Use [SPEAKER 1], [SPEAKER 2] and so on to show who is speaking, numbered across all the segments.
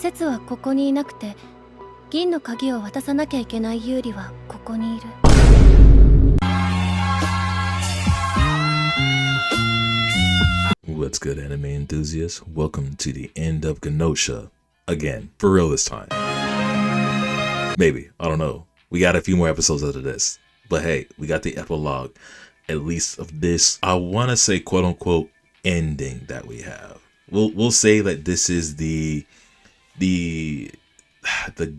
[SPEAKER 1] 節はここにいなくて、銀の鍵を渡さなきゃいけないユーリはここにいる。
[SPEAKER 2] What's good, anime enthusiasts? Welcome to the end of Gnosia. Again, for real this time. Maybe, I don't know. We got a few more episodes after this. But hey, we got the epilogue, at least of this, I want to say quote unquote ending that we have. We'll say that this is the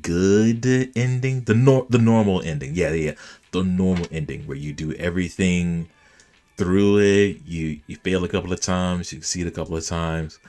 [SPEAKER 2] good ending, the normal ending. Yeah. The normal ending where you do everything through it. You fail a couple of times, you succeed a couple of times,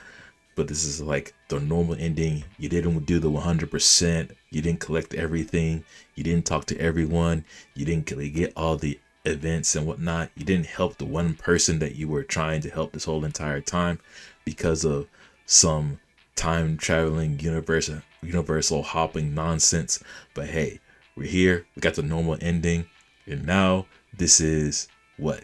[SPEAKER 2] but this is like the normal ending. You didn't do the 100%. You didn't collect everything. You didn't talk to everyone. You didn't get all the events and whatnot. You didn't help the one person that you were trying to help this whole entire time because of some time traveling universal hopping nonsense. But hey, we're here. We got the normal ending, and now this is what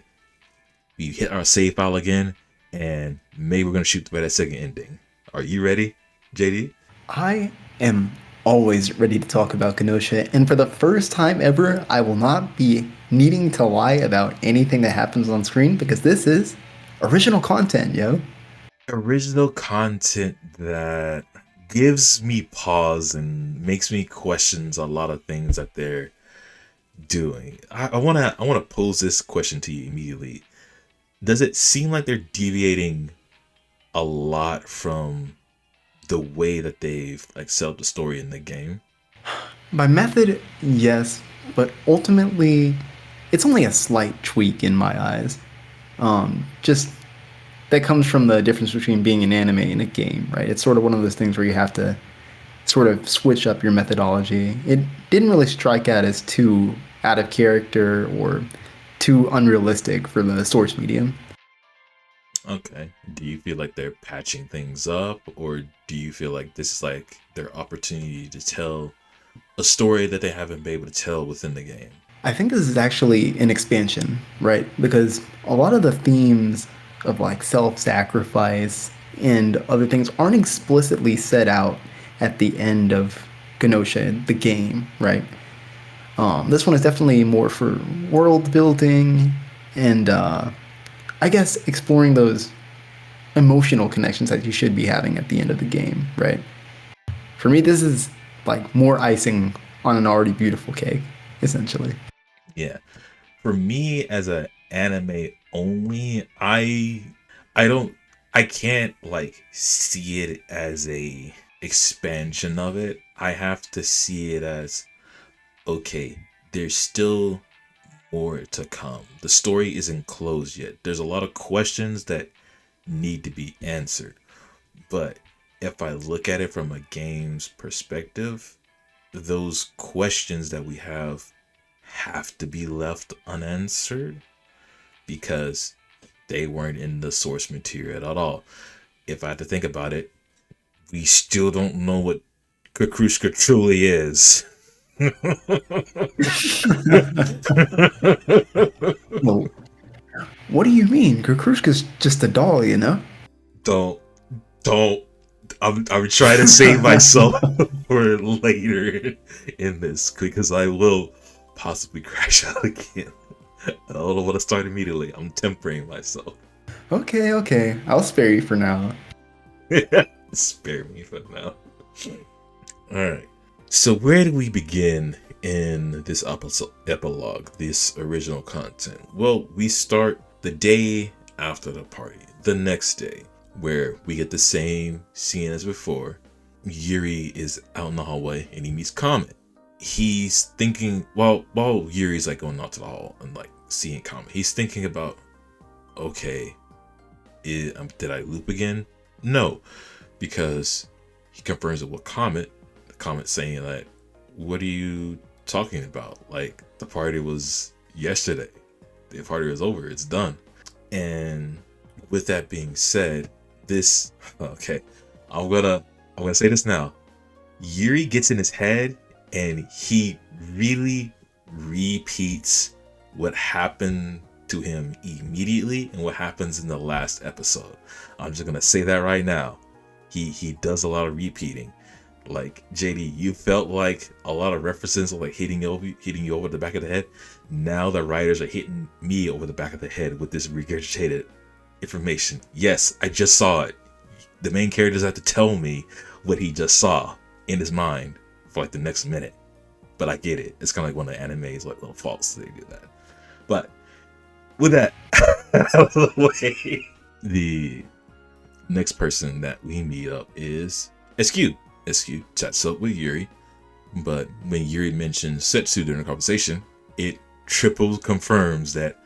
[SPEAKER 2] we hit our save file again, and maybe we're gonna shoot for that second ending. Are you ready, JD?
[SPEAKER 3] I am always ready to talk about Gnosia, and for the first time ever, I will not be needing to lie about anything that happens on screen because this is original content, yo.
[SPEAKER 2] Original content that gives me pause and makes me question a lot of things that they're doing. I wanna pose this question to you immediately. Does it seem like they're deviating a lot from the way that they've like set up the story in the game?
[SPEAKER 3] By method, yes, but ultimately, it's only a slight tweak in my eyes. Just that comes from the difference between being an anime and a game, right? It's sort of one of those things where you have to sort of switch up your methodology. It didn't really strike out as too out of character or too unrealistic for the source medium.
[SPEAKER 2] Okay. Do you feel like they're patching things up, or do you feel like this is like their opportunity to tell a story that they haven't been able to tell within the game?
[SPEAKER 3] I think this is actually an expansion, right? Because a lot of the themes of like self-sacrifice and other things aren't explicitly set out at the end of Gnosia, the game, right? This one is definitely more for world building and I guess exploring those emotional connections that you should be having at the end of the game, right? For me, this is like more icing on an already beautiful cake, essentially.
[SPEAKER 2] Yeah. For me as an anime only, I can't like see it as a expansion of it. I have to see it as, okay, there's still more to come. The story isn't closed yet. There's a lot of questions that need to be answered. But if I look at it from a game's perspective, those questions that we have to be left unanswered because they weren't in the source material at all. If I had to think about it, we still don't know what Kakrushka truly is.
[SPEAKER 3] Well, what do you mean? Kukushka's just a doll, you know?
[SPEAKER 2] Don't. I'm trying to save myself for later in this because I will possibly crash out again. I don't want to start immediately. I'm tempering myself.
[SPEAKER 3] Okay. I'll spare you for now.
[SPEAKER 2] Spare me for now. Alright. So where do we begin in this epilogue, this original content? Well, we start the day after the party, the next day, where we get the same scene as before. Yuri is out in the hallway and he meets Comet. He's thinking, while Yuri's like going out to the hall and like seeing Comet, he's thinking about, okay, did I loop again? No, because he confirms it with Comet. The Comet saying that, what are you talking about? Like, the party was yesterday. The party was over. It's done. And with that being said, I'm gonna say this now. Yuri gets in his head and he really repeats what happened to him immediately and what happens in the last episode. I'm just gonna say that right now. He does a lot of repeating. Like JD, you felt like a lot of references are like hitting you over the back of the head. Now the writers are hitting me over the back of the head with this regurgitated information. Yes, I just saw it. The main characters have to tell me what he just saw in his mind for like the next minute. But I get it. It's kind of like one of the animes, like little faults they do that. But with that out of the way, the next person that we meet up is SQ. SQ chats up with Yuri, but when Yuri mentions Setsu during the conversation, it triple confirms that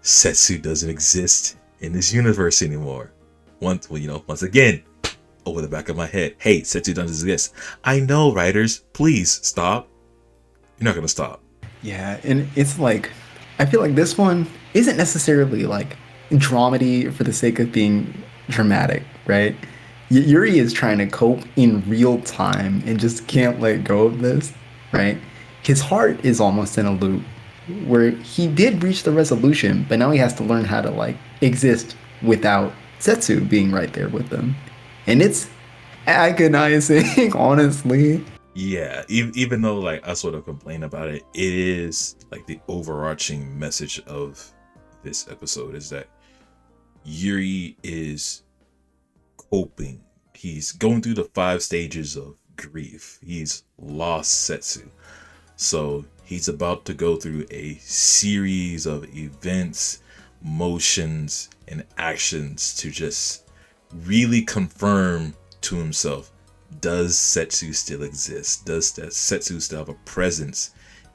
[SPEAKER 2] Setsu doesn't exist in this universe anymore. Once again, over the back of my head, hey, Setsu doesn't exist. I know, writers, please stop. You're not gonna stop.
[SPEAKER 3] Yeah, and it's like, I feel like this one isn't necessarily like dramedy for the sake of being dramatic, right? Yuri is trying to cope in real time and just can't let go of this, right? His heart is almost in a loop where he did reach the resolution, but now he has to learn how to like exist without Setsu being right there with them. And it's agonizing, honestly.
[SPEAKER 2] Yeah, even though like I sort of complain about it, it is like the overarching message of this episode is that Yuri is coping. He's going through the 5 stages of grief. He's lost Setsu. So he's about to go through a series of events, motions, and actions to just really confirm to himself, does Setsu still exist? Does Setsu still have a presence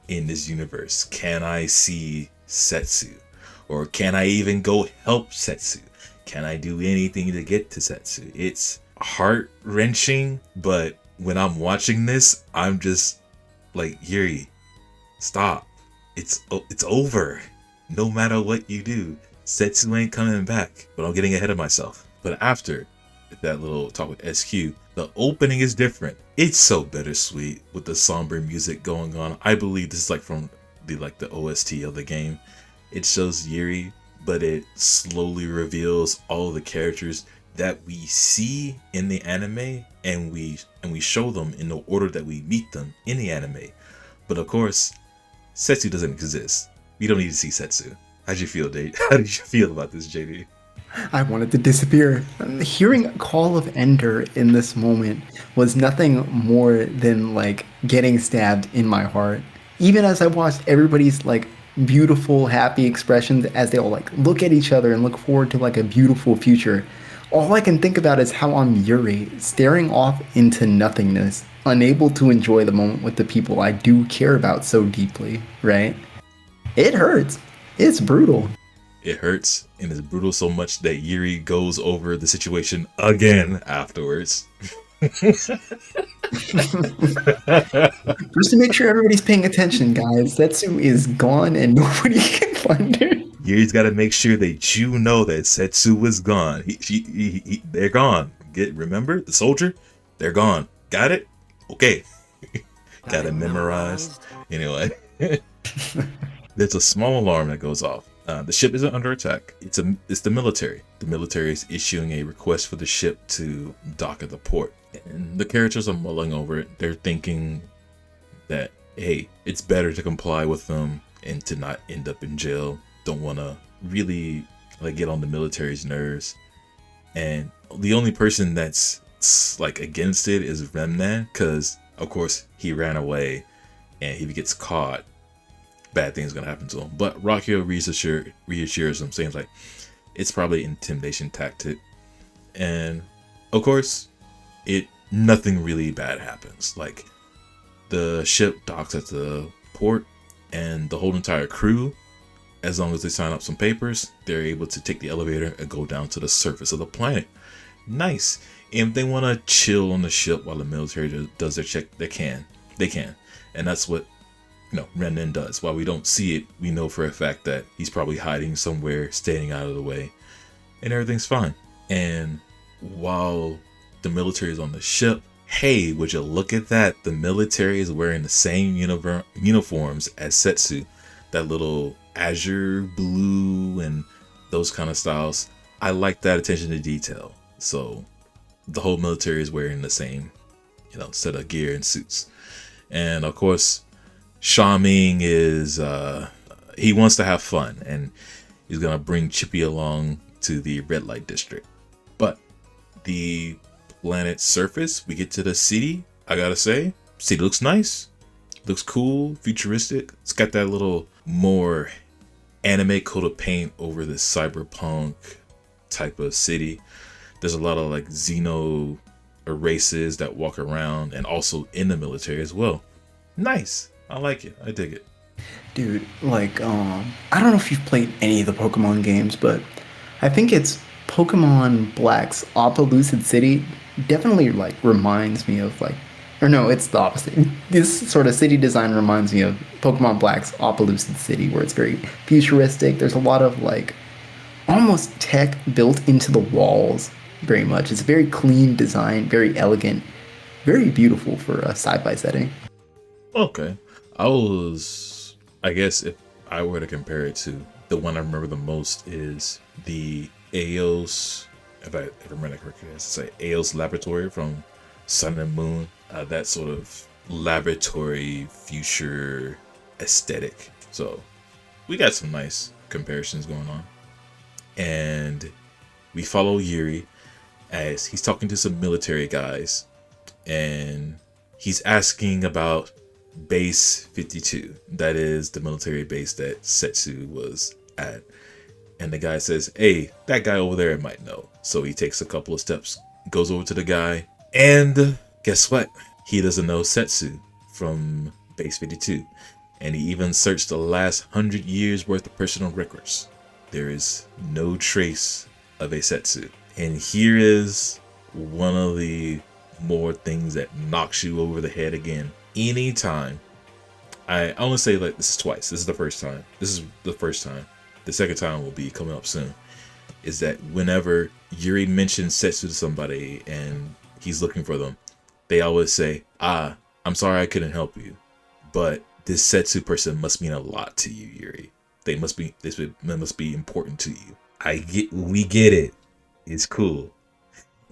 [SPEAKER 2] in this universe? Can I see Setsu? Or can I even go help Setsu? Can I do anything to get to Setsu? It's heart-wrenching, but when I'm watching this, I'm just like, Yuri, stop. It's over. No matter what you do, Setsu ain't coming back. But I'm getting ahead of myself. But after that little talk with SQ, the opening is different. It's so bittersweet with the somber music going on. I believe this is like from the OST of the game. It shows Yuri, but it slowly reveals all of the characters that we see in the anime, and we show them in the order that we meet them in the anime. But of course, Setsu doesn't exist. We don't need to see Setsu. How'd you feel, Dave? How did you feel about this, JD?
[SPEAKER 3] I wanted to disappear. Hearing Call of Ender in this moment was nothing more than like getting stabbed in my heart. Even as I watched everybody's like beautiful, happy expressions as they all like look at each other and look forward to like a beautiful future, all I can think about is how I'm Yuri, staring off into nothingness, unable to enjoy the moment with the people I do care about so deeply, right? It hurts. It's brutal.
[SPEAKER 2] It hurts, and it's brutal so much that Yuri goes over the situation again afterwards.
[SPEAKER 3] Just to make sure everybody's paying attention, guys, Setsu is gone and nobody can find her.
[SPEAKER 2] Yuri's got to make sure that you know that Setsu is gone. They're gone. Remember the soldier? They're gone. Got it? Okay. Got it memorized. Anyway, there's a small alarm that goes off. The ship isn't under attack. It's the military. The military is issuing a request for the ship to dock at the port. And the characters are mulling over it. They're thinking that, hey, it's better to comply with them and to not end up in jail. Don't want to really like get on the military's nerves. And the only person that's like against it is Remnan, because of course he ran away, and if he gets caught, bad things gonna happen to him. But Rockio reassures him, saying like it's probably an intimidation tactic, and of course nothing really bad happens. Like the ship docks at the port, and the whole entire crew, as long as they sign up some papers, they're able to take the elevator and go down to the surface of the planet. Nice. And if they want to chill on the ship while the military does their check, they can, and that's what Renan does. While we don't see it, we know for a fact that he's probably hiding somewhere, staying out of the way, and everything's fine. And while the military is on the ship, hey, would you look at that? The military is wearing the same uniforms as Setsu, that little azure blue and those kind of styles. I like that attention to detail. So the whole military is wearing the same set of gear and suits. And of course, Shaming is he wants to have fun, and he's gonna bring Chippy along to the red light district. But the planet's surface, we get to the city. I gotta say, city looks nice, looks cool, futuristic. It's got that little more anime coat of paint over this cyberpunk type of city. There's a lot of like Xeno races that walk around, and also in the military as well. Nice. I like it. I dig it.
[SPEAKER 3] Dude, like, I don't know if you've played any of the Pokemon games, but I think it's Pokemon Black's Opelucid City definitely, like, reminds me of, like, or no, it's the opposite. This sort of city design reminds me of Pokemon Black's Opelucid City, where it's very futuristic. There's a lot of, like, almost tech built into the walls, very much. It's a very clean design, very elegant, very beautiful for a sci-fi setting.
[SPEAKER 2] Okay. I guess if I were to compare it to, the one I remember the most is the Eos, if I remember correctly, I say Eos Laboratory from Sun and Moon. That sort of laboratory future aesthetic. So we got some nice comparisons going on. And we follow Yuri as he's talking to some military guys, and he's asking about Base 52. That is the military base that Setsu was at. And the guy says, hey, that guy over there might know. So he takes a couple of steps, goes over to the guy, and guess what? He doesn't know Setsu from Base 52. And he even searched the last 100 years worth of personal records. There is no trace of a Setsu. And here is one of the more things that knocks you over the head again. Anytime, I want to say like this is twice. This is the first time. The second time will be coming up soon. Is that whenever Yuri mentions Setsu to somebody and he's looking for them, they always say, I'm sorry I couldn't help you, but this Setsu person must mean a lot to you, Yuri. They must be important to you. We get it. It's cool.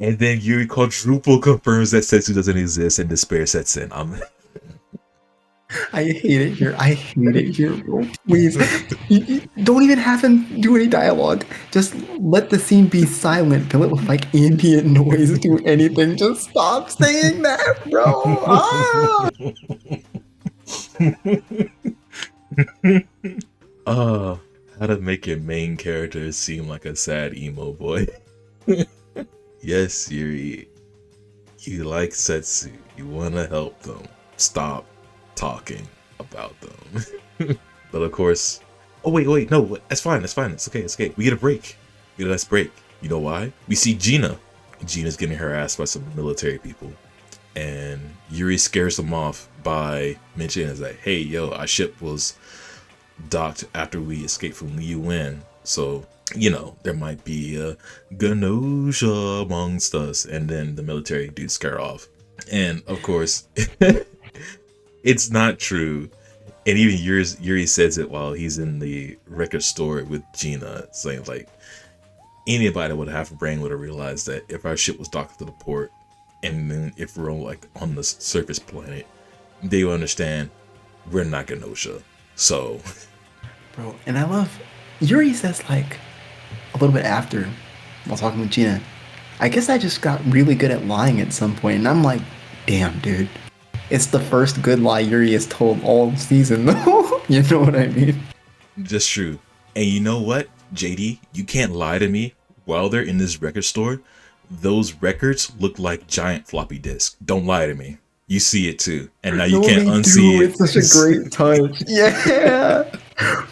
[SPEAKER 2] And then Yuri quadruple confirms that Setsu doesn't exist, and despair sets in.
[SPEAKER 3] I hate it here, bro. Please. You don't even have him do any dialogue. Just let the scene be silent. Fill it with like ambient noise. Do anything. Just stop saying that, bro.
[SPEAKER 2] How to make your main character seem like a sad emo boy. Yes, Yuri. You like Setsu. You want to help them. Stop talking about them. But of course, wait, no, that's fine. It's okay. We get a break. We get a nice break. You know why? We see Gina. Gina's getting harassed by some military people, and Yuri scares them off by mentioning is like, hey, yo, our ship was docked after we escaped from the UN, so there might be a Gnosia amongst us. And then the military dudes scare off, and of course it's not true. And even Yuri says it while he's in the record store with Gina, saying like anybody with half a brain would have realized that if our ship was docked to the port, and then if we're on the surface planet, they will understand we're not Gnosia. So,
[SPEAKER 3] bro, and I love Yuri says like a little bit after while talking with Gina, I guess I just got really good at lying at some point, and I'm like, damn, dude. It's the first good lie Yuri has told all season, though. You know what I mean?
[SPEAKER 2] Just true. And you know what, JD? You can't lie to me. While they're in this record store, those records look like giant floppy disks. Don't lie to me. You see it too. And now you can't unsee it.
[SPEAKER 3] It's such a great touch. Yeah.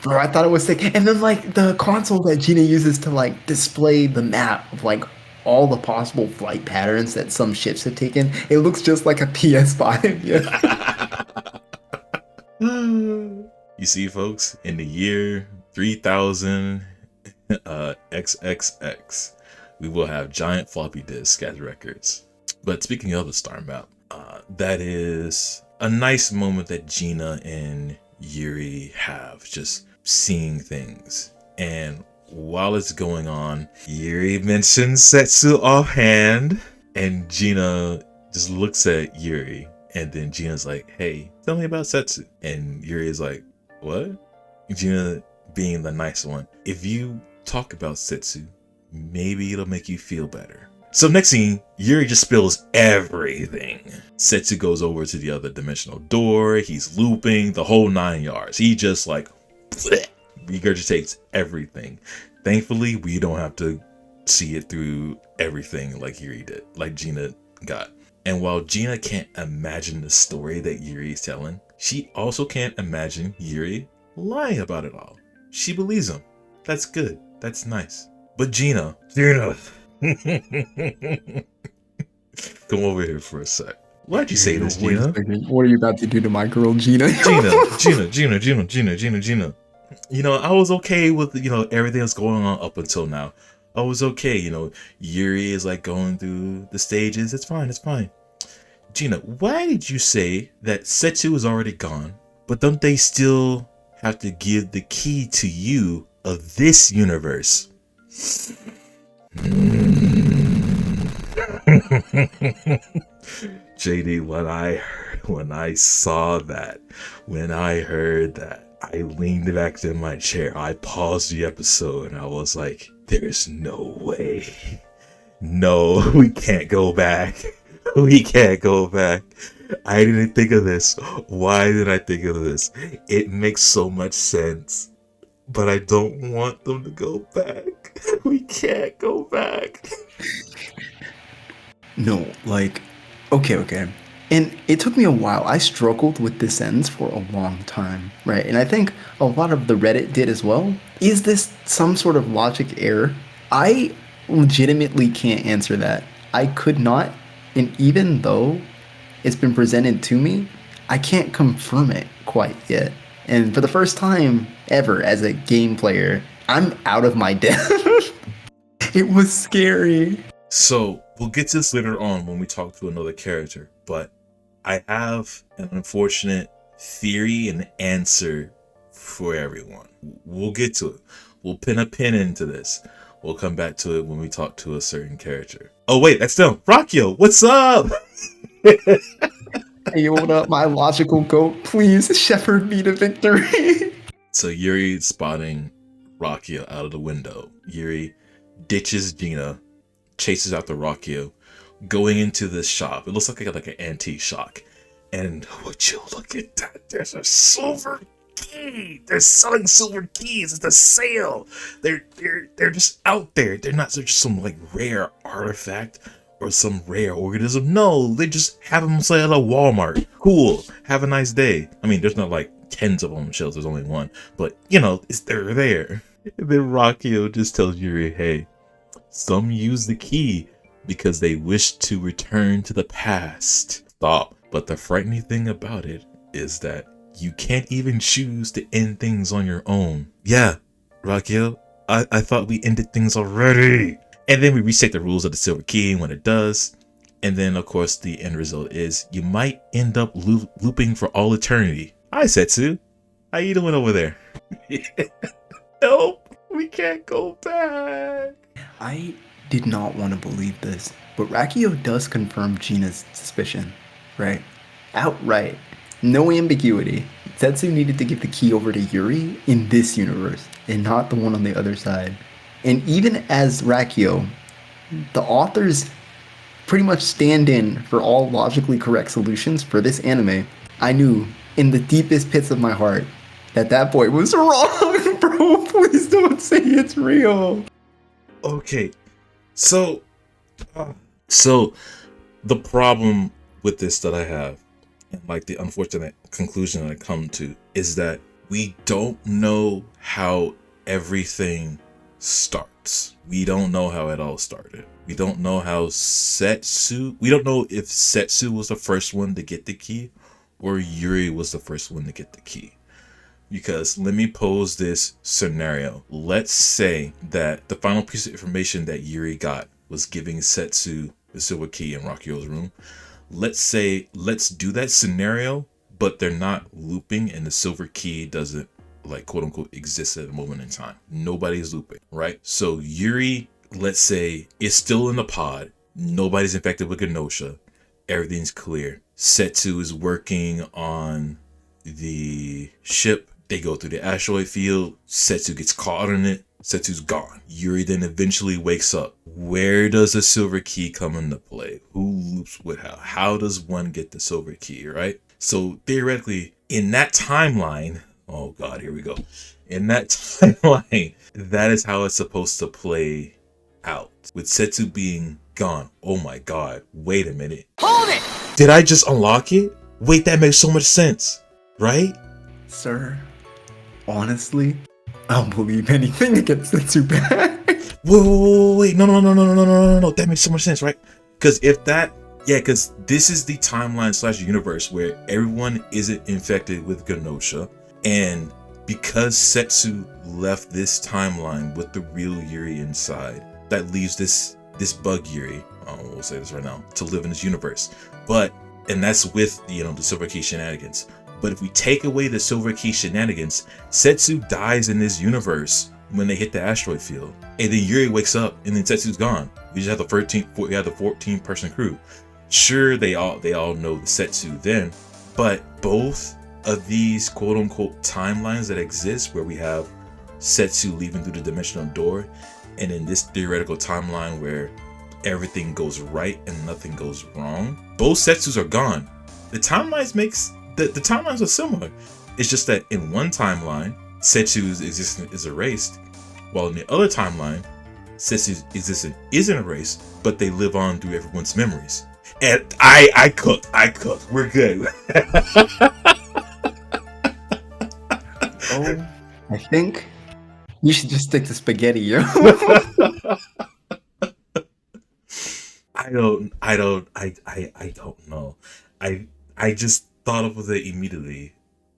[SPEAKER 3] Bro, I thought it was sick. And then, like, the console that Gina uses to, like, display the map of, like, all the possible flight patterns that some ships have taken, it looks just like a PS5.
[SPEAKER 2] Yeah. You see, folks, in the year 3000 XXX, we will have giant floppy disks as records. But speaking of the star map, that is a nice moment that Gina and Yuri have, just seeing things. And while it's going on, Yuri mentions Setsu offhand, and Gina just looks at Yuri, and then Gina's like, hey, tell me about Setsu. And Yuri is like, what? Gina, being the nice one, if you talk about Setsu, maybe it'll make you feel better. So next scene, Yuri just spills everything. Setsu goes over to the other dimensional door. He's looping the whole 9 yards. He just like bleh, regurgitates everything. Thankfully, we don't have to see it through everything like Yuri did, like Gina got. And while Gina can't imagine the story that Yuri is telling, she also can't imagine Yuri lying about it all. She believes him. That's good. That's nice. But Gina. Come over here for a sec. Why'd you say this,
[SPEAKER 3] Wait a
[SPEAKER 2] Gina?
[SPEAKER 3] second. What are you about to do to my girl, Gina?
[SPEAKER 2] Gina. You know, I was okay with, everything that's going on up until now. I was okay, Yuri is like going through the stages. It's fine. Gina, why did you say that Setsu is already gone, but don't they still have to give the key to you of this universe? JD, when I saw that, when I heard that, I leaned back in my chair. I paused the episode and I was like, there's no way. No, we can't go back. We can't go back. I didn't think of this. Why did I think of this? It makes so much sense. But I don't want them to go back. We can't go back.
[SPEAKER 3] No, like, okay. And it took me a while. I struggled with this sentence for a long time, right? And I think a lot of the Reddit did as well. Is this some sort of logic error? I legitimately can't answer that. I could not, and even though it's been presented to me, I can't confirm it quite yet. And for the first time ever as a game player, I'm out of my depth. It was scary.
[SPEAKER 2] So we'll get to this later on when we talk to another character, but I have an unfortunate theory and answer for everyone. We'll get to it. We'll pin a pin into this. We'll come back to it when we talk to a certain character. Oh wait, that's them. Rockyo, what's up?
[SPEAKER 3] Hey, what up, my logical goat? Please shepherd me to victory.
[SPEAKER 2] So Yuri spotting Rockyo out of the window. Yuri ditches Gina, chases after Rockyo, going into this shop. It looks like an antique shop. And would you look at that? There's a silver key. They're selling silver keys. It's a sale. They're just out there. They're not just some like rare artifact or some rare organism. No, they just have them sell at a Walmart. Cool. Have a nice day. I mean, there's not like tens of them on the shelves. There's only one. But they're there. And then Rockyo just tells Yuri, hey, some use the key because they wish to return to the past. Stop. But the frightening thing about it is that you can't even choose to end things on your own. Yeah, Rockyo, I thought we ended things already. And then we restate the rules of the silver key when it does. And then, of course, the end result is you might end up looping for all eternity. Hi, Setsu. How you doing over there? Nope, we can't go back.
[SPEAKER 3] I did not want to believe this, but Rockyo does confirm Gina's suspicion, right? Outright. No ambiguity. Setsu needed to give the key over to Yuri in this universe, and not the one on the other side. And even as Rockyo, the authors pretty much stand in for all logically correct solutions for this anime. I knew in the deepest pits of my heart that boy was wrong, bro. Please don't say it's real.
[SPEAKER 2] Okay, so the problem with this that I have, and like the unfortunate conclusion that I come to, is that we don't know how everything starts. We don't know how it all started. We don't know how we don't know if Setsu was the first one to get the key or Yuri was the first one to get the key. Because let me pose this scenario. Let's say that the final piece of information that Yuri got was giving Setsu the silver key in Rockyo's room. Let's do that scenario, but they're not looping and the silver key doesn't like quote unquote exist at a moment in time. Nobody's looping, right? So Yuri, let's say, is still in the pod. Nobody's infected with Gnosia. everything's clear. Setsu is working on the ship. They go through the asteroid field. Setsu gets caught in it. Setsu's gone. Yuri then eventually wakes up. Where does the silver key come into play? Who loops with how? How does one get the silver key, right? So theoretically, in that timeline, oh god, here we go. In that timeline, that is how it's supposed to play out. With Setsu being gone. Oh my god, wait a minute.
[SPEAKER 4] Hold it!
[SPEAKER 2] Did I just unlock it? Wait, that makes so much sense, right?
[SPEAKER 3] Sir, honestly, I don't believe anything against Setsu back.
[SPEAKER 2] Wait, no, that makes so much sense, right? Because because this is the timeline / universe where everyone isn't infected with Gnosia, and because Setsu left this timeline with the real Yuri inside, that leaves this bug Yuri, we'll say this right now, to live in this universe. And that's with the Silver Key shenanigans. But if we take away the Silver Key shenanigans, Setsu dies in this universe when they hit the asteroid field, and then Yuri wakes up, and then Setsu's gone. We just have the 14-person crew. Sure, they all know the Setsu then, but both of these quote unquote timelines that exist, where we have Setsu leaving through the dimensional door, and in this theoretical timeline where everything goes right and nothing goes wrong, both Setsus are gone. The timelines the timelines are similar. It's just that in one timeline, Setsu's existence is erased, while in the other timeline, Setsu's existence isn't erased, but they live on through everyone's memories. And I cook. We're good.
[SPEAKER 3] Oh, I think you should just stick to spaghetti, yo.
[SPEAKER 2] I don't know. I just thought of it immediately,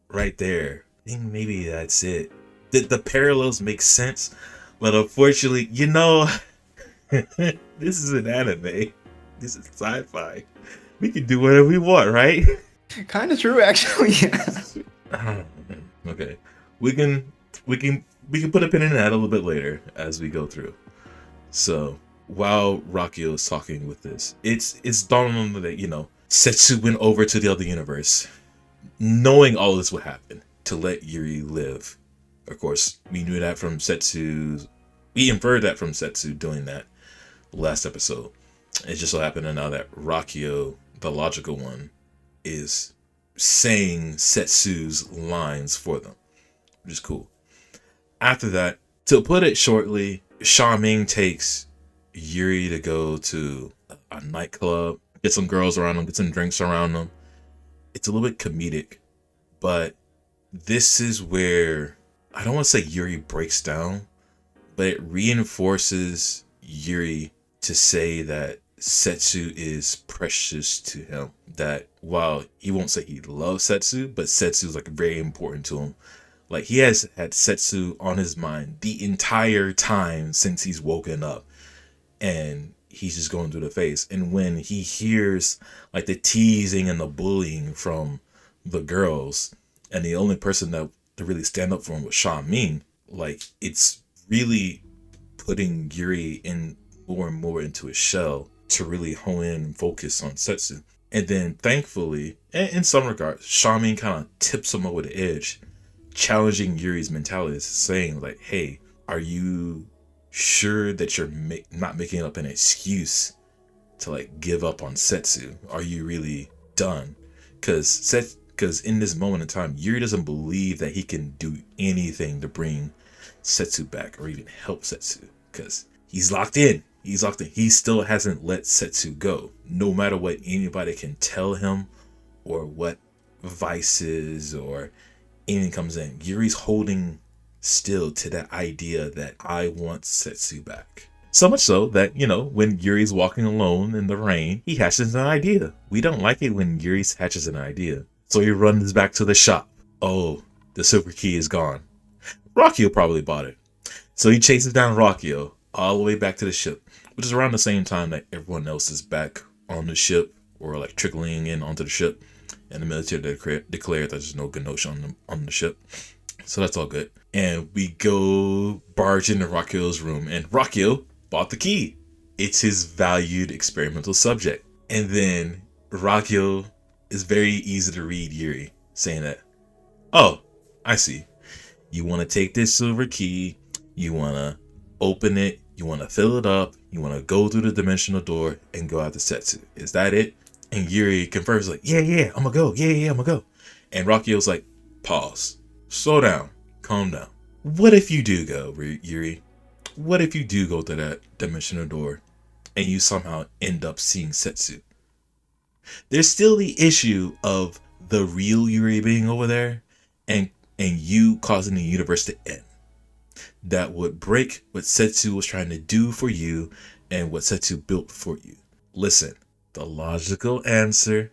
[SPEAKER 2] right there. I think maybe that's it. The parallels make sense, but unfortunately, this is an anime. This is sci-fi. We can do whatever we want, right?
[SPEAKER 3] Kind of true, actually. Yeah.
[SPEAKER 2] Okay, we can put a pin in that a little bit later as we go through. So while Rakio is talking with this, it's dawning on them that Setsu went over to the other universe, knowing all this would happen to let Yuri live. Of course, we knew that from Setsu's. We inferred that from Setsu doing that last episode. It just so happened now that Rakio, the logical one, is saying Setsu's lines for them, which is cool. After that, to put it shortly, Xiaoming takes Yuri to go to a nightclub, get some girls around them, get some drinks around them. It's a little bit comedic, but this is where, I don't want to say Yuri breaks down, but it reinforces Yuri to say that Setsu is precious to him. That while he won't say he loves Setsu, but Setsu is very important to him. Like, he has had Setsu on his mind the entire time since he's woken up, and he's just going through the phase. And when he hears the teasing and the bullying from the girls, and the only person that to really stand up for him was Xiaoming, it's really putting Yuri in more and more into his shell to really hone in and focus on Setsu. And then thankfully, and in some regards, Xiaoming kind of tips him over the edge, challenging Yuri's mentality, saying hey, are you sure that you're not making up an excuse to give up on Setsu? Are you really done? Because in this moment in time, Yuri doesn't believe that he can do anything to bring Setsu back or even help Setsu, because he's locked in. He still hasn't let Setsu go, no matter what anybody can tell him or what vices or anything comes in. Yuri's holding still to that idea that I want Setsu back. So much so that, when Yuri's walking alone in the rain, he hatches an idea. We don't like it when Yuri hatches an idea. So he runs back to the shop. Oh, the silver key is gone. Rakio probably bought it. So he chases down Rakio all the way back to the ship, which is around the same time that everyone else is back on the ship, or trickling in onto the ship, and the military declared that there's no Gnosia on the ship. So that's all good. And we go barge into Rakio's room, and Rakio bought the key. It's his valued experimental subject. And then Rakio is very easy to read Yuri saying that, oh, I see. You want to take this silver key, you want to open it, you want to fill it up, you want to go through the dimensional door and go out to Setsu. Is that it? And Yuri confirms like, yeah, I'm gonna go. Yeah, I'm gonna go. And Rakio's like, pause. Slow down. Calm down. What if you do go, Yuri? What if you do go to that dimensional door and you somehow end up seeing Setsu? There's still the issue of the real Yuri being over there and you causing the universe to end. That would break what Setsu was trying to do for you and what Setsu built for you. Listen, the logical answer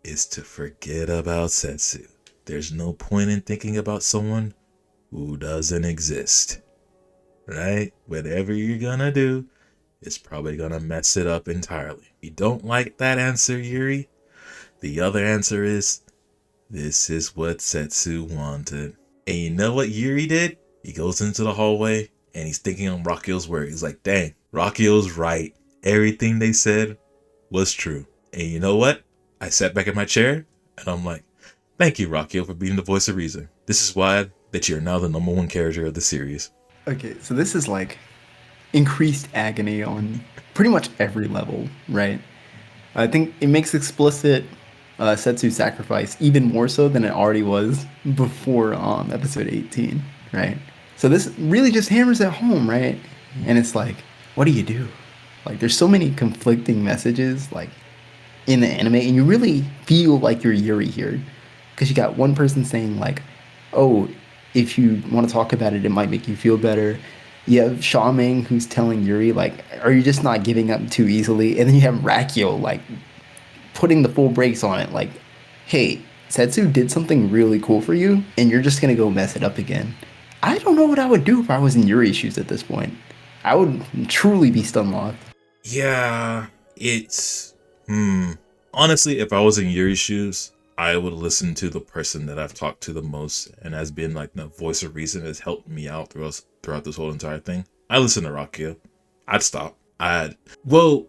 [SPEAKER 2] is to forget about Setsu. There's no point in thinking about someone who doesn't exist. Right? Whatever you're gonna do, it's probably gonna mess it up entirely. You don't like that answer, Yuri? The other answer is, this is what Setsu wanted. And you know what Yuri did? He goes into the hallway and he's thinking on Rakio's word. He's like, dang, Rakio's right. Everything they said was true. And you know what? I sat back in my chair and I'm like, thank you, Rakio, for being the voice of reason. This is why that you're now the #1 character of the series.
[SPEAKER 3] Okay, so this is like increased agony on pretty much every level, right? I think it makes explicit Setsu's sacrifice even more so than it already was before episode 18, right? So this really just hammers it home, right? And it's like, what do you do? Like, there's so many conflicting messages, like, in the anime, and you really feel like you're Yuri here. Because you got one person saying, like, oh, if you want to talk about it, it might make you feel better. You have Xiaoming who's telling Yuri, like, are you just not giving up too easily? And then you have Rakio, like, putting the full brakes on it, like, hey, Setsu did something really cool for you, and you're just gonna go mess it up again. I don't know what I would do if I was in Yuri's shoes at this point. I would truly be stun locked.
[SPEAKER 2] Yeah, it's... Honestly, if I was in Yuri's shoes, I would listen to the person that I've talked to the most and has been like the voice of reason, has helped me out throughout this whole entire thing. I listen to Rakio. I'd stop. Rakio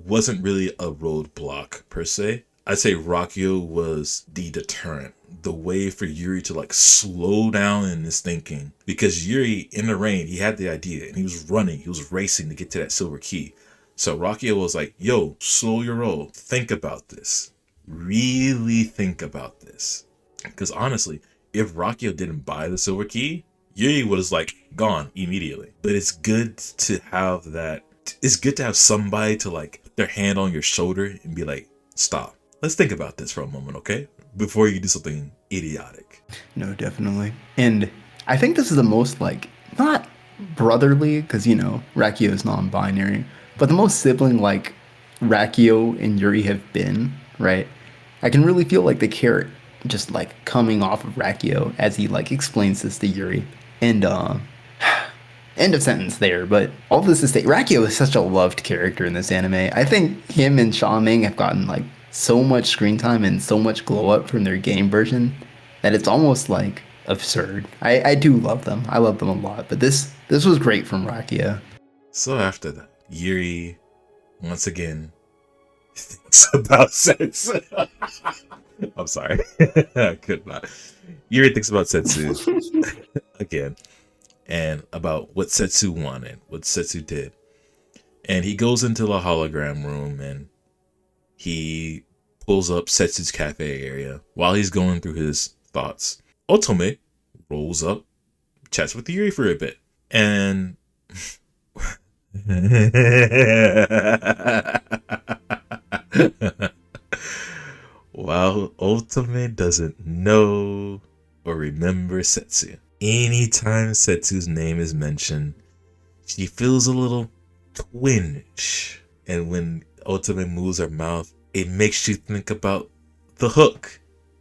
[SPEAKER 2] wasn't really a roadblock per se. I'd say Rakio was the deterrent, the way for Yuri to like slow down in his thinking. Because Yuri, in the rain, he had the idea and he was running, he was racing to get to that silver key. So Rakio was like, yo, slow your roll. Think about this. Really think about this. Because honestly, if Rakio didn't buy the silver key, Yuri was like gone immediately. But it's good to have that. It's good to have somebody to like put their hand on your shoulder and be like, stop. Let's think about this for a moment, okay? Before you do something idiotic.
[SPEAKER 3] No, definitely. And I think this is the most, like, not brotherly, because, you know, Rakio is non-binary, but the most sibling-like Rakio and Yuri have been, right? I can really feel, like, the carrot just, like, coming off of Rakio as he, like, explains this to Yuri. And, end of sentence there, but all this to say, Rakio is such a loved character in this anime. I think him and Xiaoming have gotten, like, so much screen time and so much glow up from their game version that it's almost like absurd. I do love them. I love them a lot, but this was great from Rakio.
[SPEAKER 2] So after that, Yuri once again thinks about Setsu. I'm sorry. I could not. Yuri thinks about Setsu again and about what Setsu wanted, what Setsu did. And he goes into the hologram room and he pulls up Setsu's cafe area. While he's going through his thoughts, Otome rolls up, chats with Yuri for a bit. And while Otome doesn't know or remember Setsu, anytime Setsu's name is mentioned, she feels a little twinge. And when Otome moves her mouth, it makes you think about the hook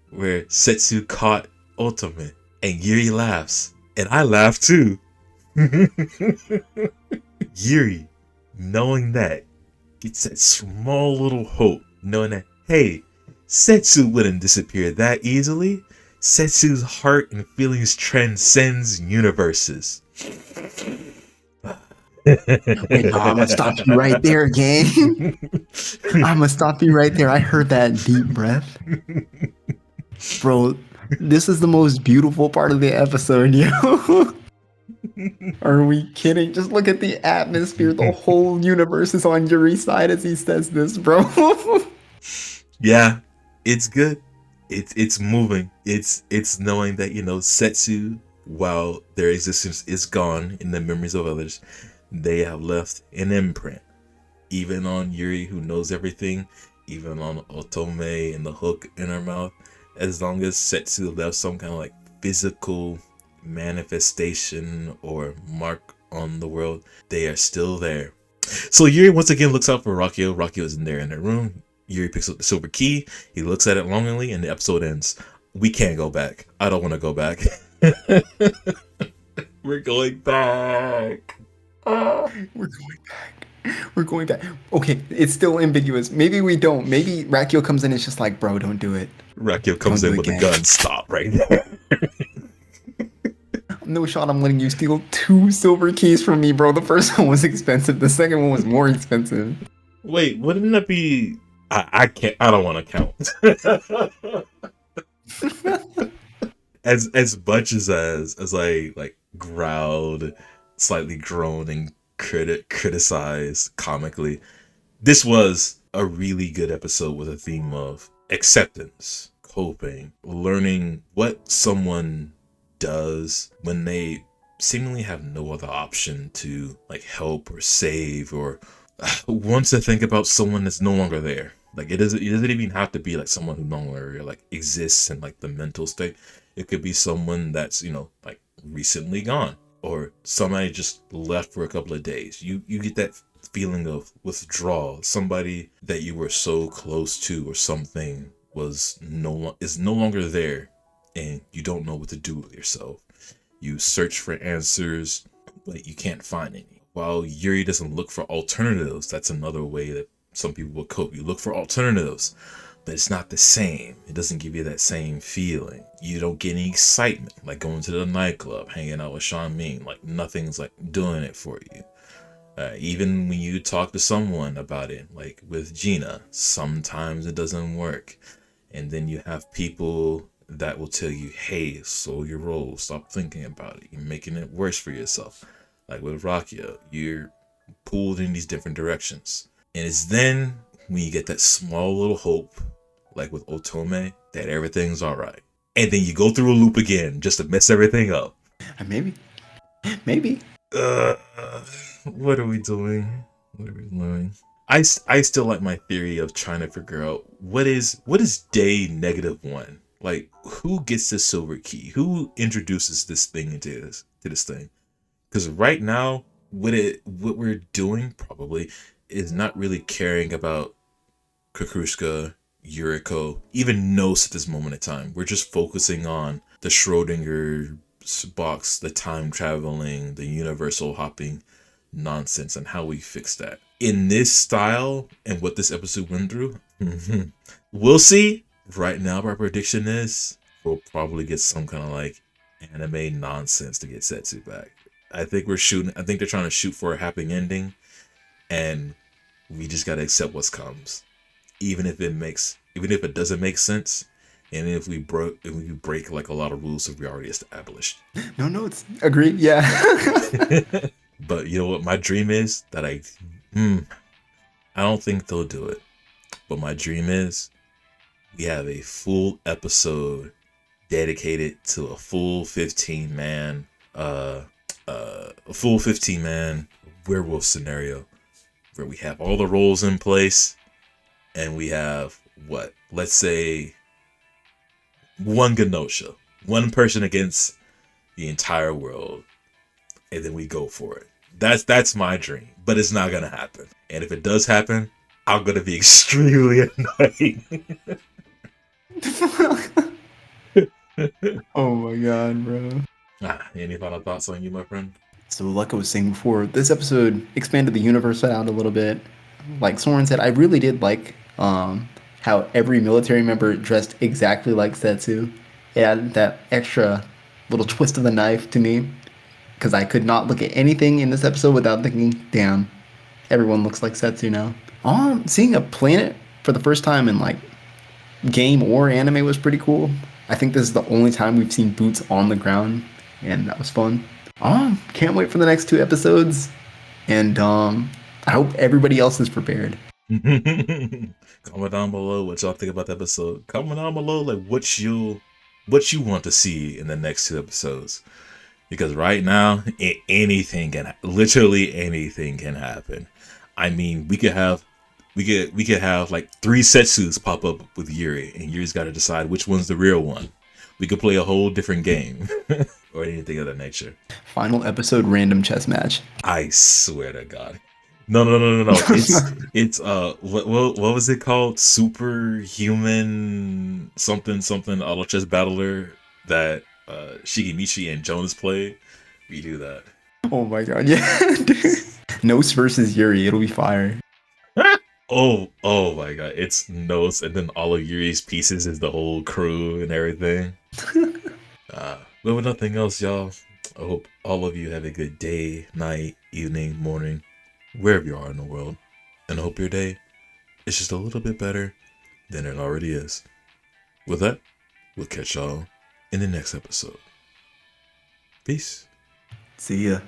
[SPEAKER 2] where Setsu caught Otome. And Yuri laughs. And I laugh too. Yuri, knowing that, gets that small little hope, knowing that, hey, Setsu wouldn't disappear that easily. Setsu's heart and feelings transcends universes.
[SPEAKER 3] Wait, no, I'm gonna stop you right there, gang. I'm gonna stop you right there. I heard that deep breath. Bro, this is the most beautiful part of the episode, yo. Are we kidding? Just look at the atmosphere. The whole universe is on Yuri's side as he says this, bro.
[SPEAKER 2] Yeah, it's good. It's moving. It's knowing that, Setsu, while their existence is gone in the memories of others, they have left an imprint. Even on Yuri, who knows everything, even on Otome and the hook in her mouth. As long as Setsu left some kind of like physical manifestation or mark on the world, they are still there. So Yuri once again looks out for Rakio. Rakio isn't there in their room. Yuri picks up the silver key. He looks at it longingly, and the episode ends. We can't go back. I don't want to go back. We're going back.
[SPEAKER 3] We're going back. We're going back. Okay, it's still ambiguous. Maybe we don't. Maybe Rakio comes in and it's just like, bro, don't do it.
[SPEAKER 2] Rakio comes in with a gun. Stop right there.
[SPEAKER 3] No shot, I'm letting you steal 2 silver keys from me, bro. The first one was expensive. The second one was more expensive.
[SPEAKER 2] Wait, wouldn't that be... I can't... I don't want to count. as much as I like growled, slightly groaned, and criticized comically, this was a really good episode with a theme of acceptance, coping, learning what someone does when they seemingly have no other option to like help or save or wants to think about someone that's no longer there. Like it doesn't even have to be like someone who no longer like exists in like the mental state. It could be someone that's, like recently gone, or somebody just left for a couple of days. You get that feeling of withdrawal. Somebody that you were so close to or something is no longer there, and you don't know what to do with yourself. You search for answers, but you can't find any. While Yuri doesn't look for alternatives, that's another way that some people will cope. You look for alternatives, but it's not the same. It doesn't give you that same feeling. You don't get any excitement, like going to the nightclub, hanging out with Sean Ming. Like nothing's like doing it for you. Even when you talk to someone about it, like with Gina, sometimes it doesn't work. And then you have people that will tell you, hey, slow your roll, stop thinking about it. You're making it worse for yourself. Like with Rakia, you're pulled in these different directions. And it's then when you get that small little hope, like with Otome, that everything's all right. And then you go through a loop again just to mess everything up.
[SPEAKER 3] Maybe.
[SPEAKER 2] What are we doing? I still like my theory of trying to figure out what is day -1. Like, who gets the silver key? Who introduces this thing into this thing? Because right now, what we're doing probably is not really caring about Kakrushka, Yuriko, even Nos at this moment in time. We're just focusing on the Schrodinger box, the time traveling, the universal hopping nonsense, and how we fix that. In this style and what this episode went through, we'll see. Right now, our prediction is we'll probably get some kind of like anime nonsense to get Setsu back. I think they're trying to shoot for a happy ending, and we just gotta accept what comes, even if it doesn't make sense, and if we break like a lot of rules that we already established.
[SPEAKER 3] No, it's agreed. Yeah.
[SPEAKER 2] But you know what my dream is? That I don't think they'll do it, but my dream is we have a full episode dedicated to a full 15-man werewolf scenario where we have all the roles in place, and we have let's say one Gnosia, one person against the entire world, and then we go for it. That's my dream, but it's not gonna happen. And if it does happen, I'm gonna be extremely annoyed.
[SPEAKER 3] Oh my god, bro.
[SPEAKER 2] Any final thoughts on you, my friend?
[SPEAKER 3] So like I was saying before, this episode expanded the universe out a little bit. Like Soren said, I really did like how every military member dressed exactly like Setsu. It added that extra little twist of the knife to me. because I could not look at anything in this episode without thinking, damn, everyone looks like Setsu now. Seeing a planet for the first time in like game or anime was pretty cool. I think this is the only time we've seen boots on the ground, and that was fun. Can't wait for the next 2 episodes, and I hope everybody else is prepared.
[SPEAKER 2] Comment down below what y'all think about the episode. Comment down below like what you want to see in the next 2 episodes. Because right now, literally anything can happen. I mean, we could have like 3 Setsus pop up with Yuri, and Yuri's got to decide which one's the real one. We could play a whole different game, or anything of that nature.
[SPEAKER 3] Final episode random chess match.
[SPEAKER 2] I swear to God. No. It's what was it called? Superhuman something auto chess battler that Shigemichi and Jonas play. We do that.
[SPEAKER 3] Oh my god, yeah, dude. Nose versus Yuri, it'll be fire.
[SPEAKER 2] Oh my god, it's Nose, and then all of Yuri's pieces is the whole crew and everything. But with nothing else, y'all, I hope all of you have a good day, night, evening, morning, wherever you are in the world. And I hope your day is just a little bit better than it already is. With that, we'll catch y'all in the next episode. Peace.
[SPEAKER 3] See ya.